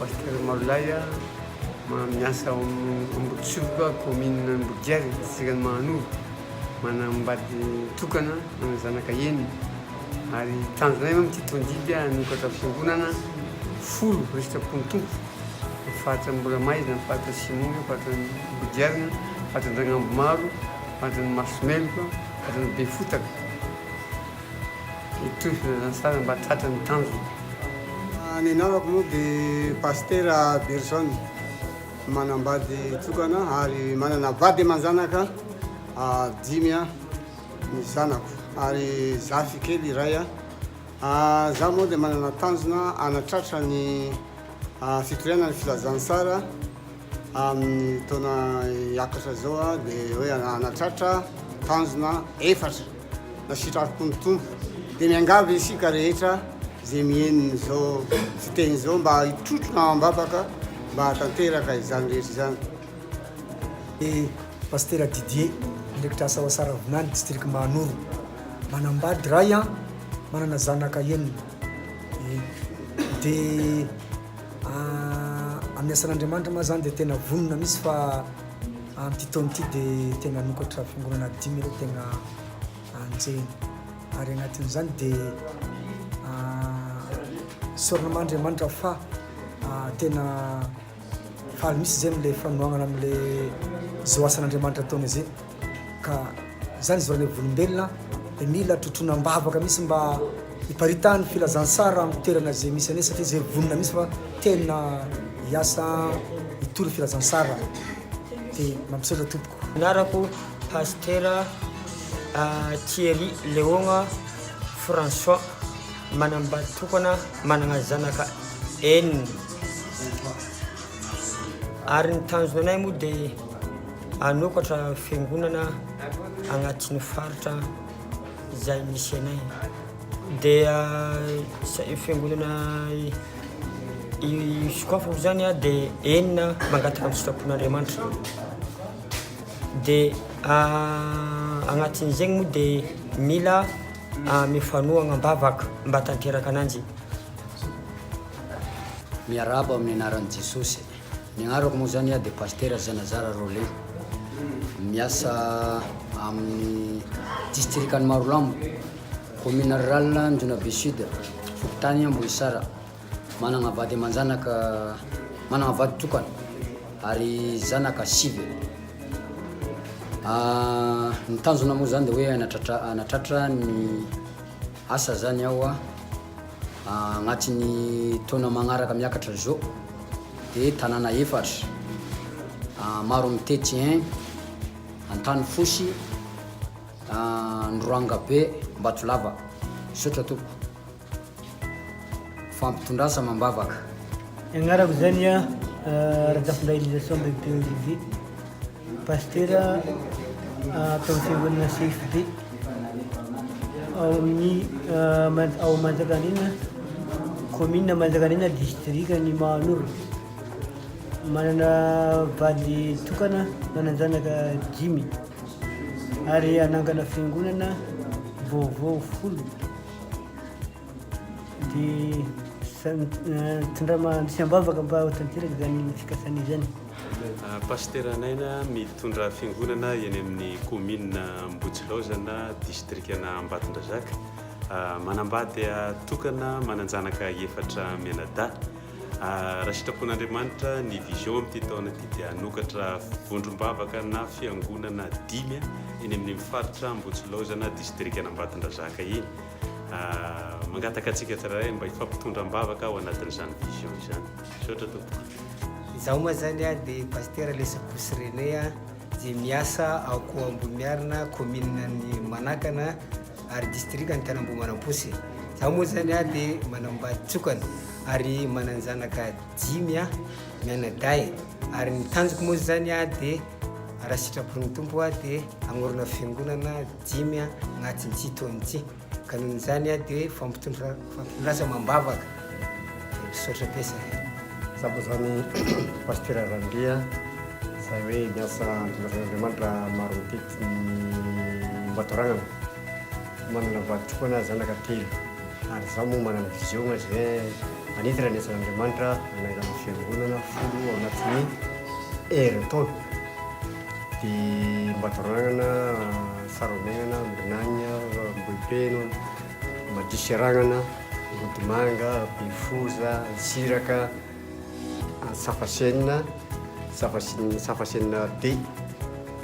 pasteur Marolay miasa Ambotsoka commune Ambodiary district Mahanoro manambady tokana amin'ny zanaka enina ary tanjonay moa tytondidy anokatra fiangonana folo resapon'ny tompo fatra mbola maizina fatra Simona fatra Ambodiarina fatra Andragnambo Maro fatra Marsomeloko fatra Befotaka itoy filazansara mba tratrany tanjona. Ny namako moa dia pasteur Berson manambady tokana ary manana vady aman-janaka 5 ny zanako ary zafy kely iray zaho moa dia manana tanjona anatratra ny fitoriana ny filazansara amin'ny taona hiakatra zao dia hoe anatratra tanjona 4 na sitrapony tompo dia miangavy isika rehetra zay mieniny zao fiteny zao mba hitrotrona ambavaka mba tanteraka izany rehetra izany. Pasteur Didier ndraikitra Asaoasara Vinany district Mahanoro manambady ray manana zanaka enina dia amin'ny asan'Andriamanitra ma zany dia tena vonona misy fa amin'ity taona ity dia tena nokatra fiangonana 10 aloha tena anjeny ary agnatin'izany dia soran'Andriamanitra fa tena faly misy zay am'le fanoagnana am'le zao asan'Andriamanitra ataony zay ka zany zorany volombelona dia mila trotronam-bavaka misy mba hiparitahany filazansara amin'ny toerana zay misy ane satria zay vonona misy fa tena hiasa hitory filazansara dia mampisaotra tompoko. Anarako pasteur Thierry Léon François manambady tokana manana zanaka 4 ary ny tanjonanay moa dia anokatra fiangonana agnatin'ny faritra izay misy anay dia fiangonana isikafako zany dia 4 mangataka amin'ny sitrapon'Andriamanitra dia agnatin'izegny moa dia mila mifanoagna ambavaka mba tanteraka ananjy. Miaraba amin'ny anaran'i Jesosy. Ny agnarako moa zany dia pasteur Zanazara Rolé miasa amin'ny districtany Marolambo commune rurale Anjonabe Sud Fokotany Ambohisara manana vady aman-janaka manana vady tokana ary zanaka 5 ny tanjona moa zany dia hoe anatratra ny asa zany aho agnatin'ny taona magnaraka miakatra zao dia tanàna 4 Maro Mitety 1 Antany Fosy Ndroangabe Mbatolava sotra tompoko fampitondrasa mambavaka. Agnarako zany radafindahilisation bebe Olivier pasteur tamin'ny fiangonana CFD ao Manjakanina commune Manjakanina district ny Mahanoro manana vady tokana manana zanaka 5 ary anangana fiangonana vaovao 10 dia tondrama siambavaka mba ho tanteraka zany fikasany zany. Pasteur anaina mitondra fiangonana eny amin'ny commune Ambotsilozana districtna Ambatondrazaka manambady tokana mananjanaka 4 mianada raha sitrapon'Andriamanitra ny vision amin'ity taona ity dia anokatra vondrombavaka na fiangonana 5 eny amin'ny faritra Ambotsilozana districtna Ambatondrazaka iny mangataka atsika tsiraray mba hifampitondram-bavaka ao anatin'izany vision izany. Sotra tompoko. Zaho moa zany dia pasteur Lesakosy René zay miasa ao Ambomiarina commune ny Manakana ary district ny Tanambo Manamposy. Zaho moa zany dia manambady tokana ary mananjanaka 5 mianaday ary ny tanjoko moa zany dia raha sitrapon'ny tompo dia agnorona fiangonana 5 agnatin'ity taona ity ka noho izany dia fampitondrasa mambavaka misaotra pesa. Zaho zany pasteur Randria zay hoe miasa Andriamanitra Maro Mitety Mbatoragna manana vady tokana zanaka 3 ary zaho moa manana vision zay manitra nesan'andriamanitra anangana fiangonana folo ao anatin'ny taona dia Mbatoragnana, Saromegnana, Mbinagna, Mboipeno, Madiseragnana, Modimanga, Bifoza, Siraka, Safasenina, Safasenina D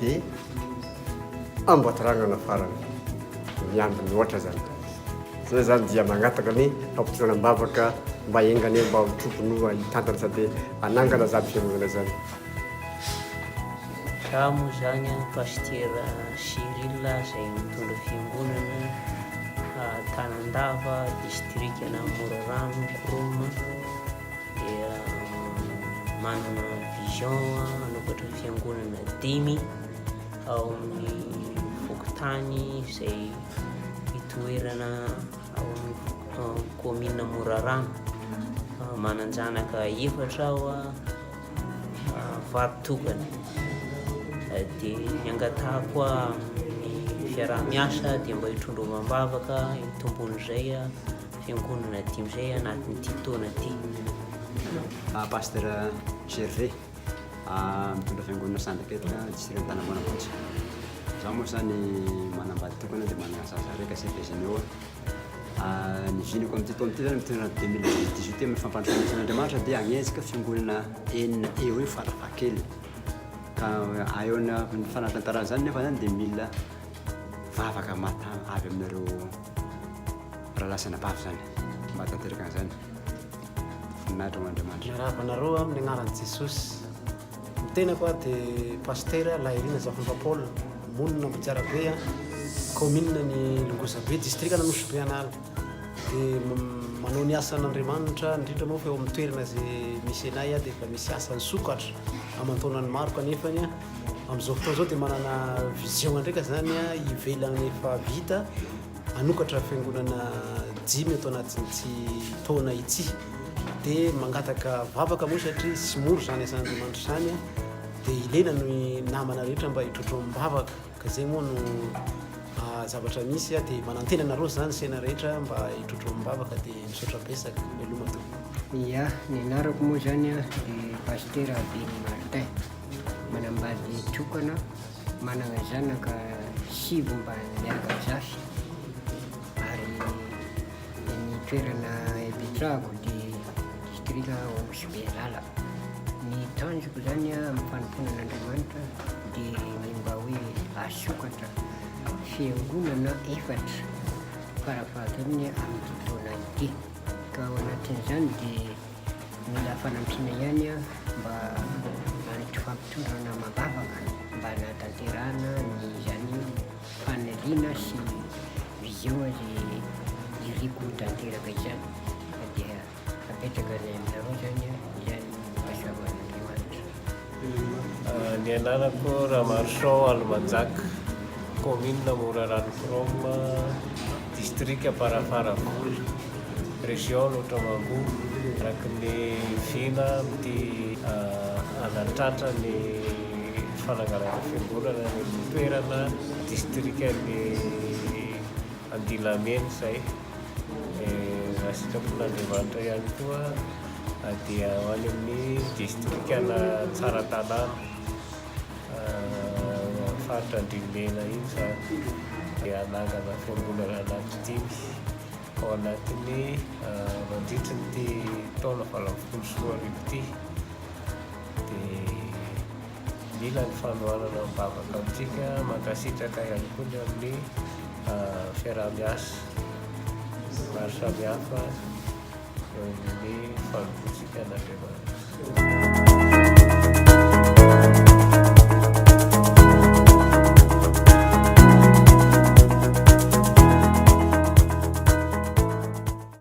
dia Mbatoragnana farany miambiny ohatra zany. Zay zany dia magnataka ny fampitoranam-bavaka mba engany mba ho tokony hitantana sady anangana zaby fiangonana zany. Raha moa zany a pastera Cyril zay mitondra fiangonana Tanandava distrikana Morarano Kroma dia manana vision hanokatra fiangonana 5 ao amin'ny Fokotany zay itoerana ao amin'ny commune Morarano, mananjanaka 4 ao varitokana. Dia miangatah koa ny fiarah-miasa dia mba hitondro mambavaka itombon'izay fiangonana 5 zay anatin'ity taona ty. Pasteur Gervais mitondra fiangonana Sandaketra district Tanambonapotsy. Zaho moa zany manambady tokana dia manana sasa reka CPGNO. Ny viniko amin'ity taona ity zany mitondra 2018 amin'ny fampandrosan'Andriamanitra dia hagnenjika fiangonana enina eo hoe farafakely. Aeona ny fanatantarana zany nefa zany dia mila vavaka avy aminareo rahalasana bavy zany mba tanteraka an'izany voninahitra ho Andriamanitra. Miaravanareo amin'ny agnaran'i Jesosy. Ny tena koa dia pastera Lahirina Zafonfa Paul monina Mbotsarabe commune ny Longosabe district Anosy Anala. Dia manao ny asan'Andriamanitra indrindra moa fa eo amin'ny toerana zay misy anay dia efa misy asany sokatra amantaonany maro kanefany amin'izao fotoana zao dia manana vision ndraika zany ivelany efa vita hanokatra fiangonana 5 atao anatin'ity taona ity. Dia mangataka vavaka moa satria tsy moro zany asan'Andriamanitra zany dia ilena ny namana rehetra mba hitrotro mibavaka ka zay moa no zavatra misy dia manantena nareo zany sena rehetra mba hitrotro mibavaka dia misaotra besaka miloma to. Ya, ny anarako moa zany dia pastera Beny Martin, manambady tokana, manana zanaka 7 mba miaraka zafy ary ny toerana ipetrahako dia distrika Osbe Lala. Ny tanjoko zany amin'ny fanomponan'Andriamanitra dia ny mba hoe asokatra fiangonana 4 farafahakeliny amin'ny taona ity. Ka ao anatin'izany dia mila fanampiana ihany mba manitry fampitondrana mabavaka mba natanterahana ny zany fanaliana sy vision zay iriko tanteraka izany. Dia apetraka ny aminareo zany izany fahasoavan'Andriamanitra. Ny anarako Ramarson Almanjaka, commune Morarano Kroma, district Parafaravola, région Lotramango, araka ny vina ty anatratra ny fananganana fiangonana ny toerana distrikany Andilameny zay. Raha sitrapon'Andriamanitra ihany koa dia ho any amin'ny distrikana Tsaratanàna faritra Andrimena iny zany dia anangana fiangonana anankidimy ao anatin'ny mandritra nyty taona 2024 ity. Dia mila ny fanohanana mibavaka amintsika mankasitraka ihany koa ny amin'ny fiarah-miasa maro samihafa eo amin'ny fanompotsika an'Andriamanitra.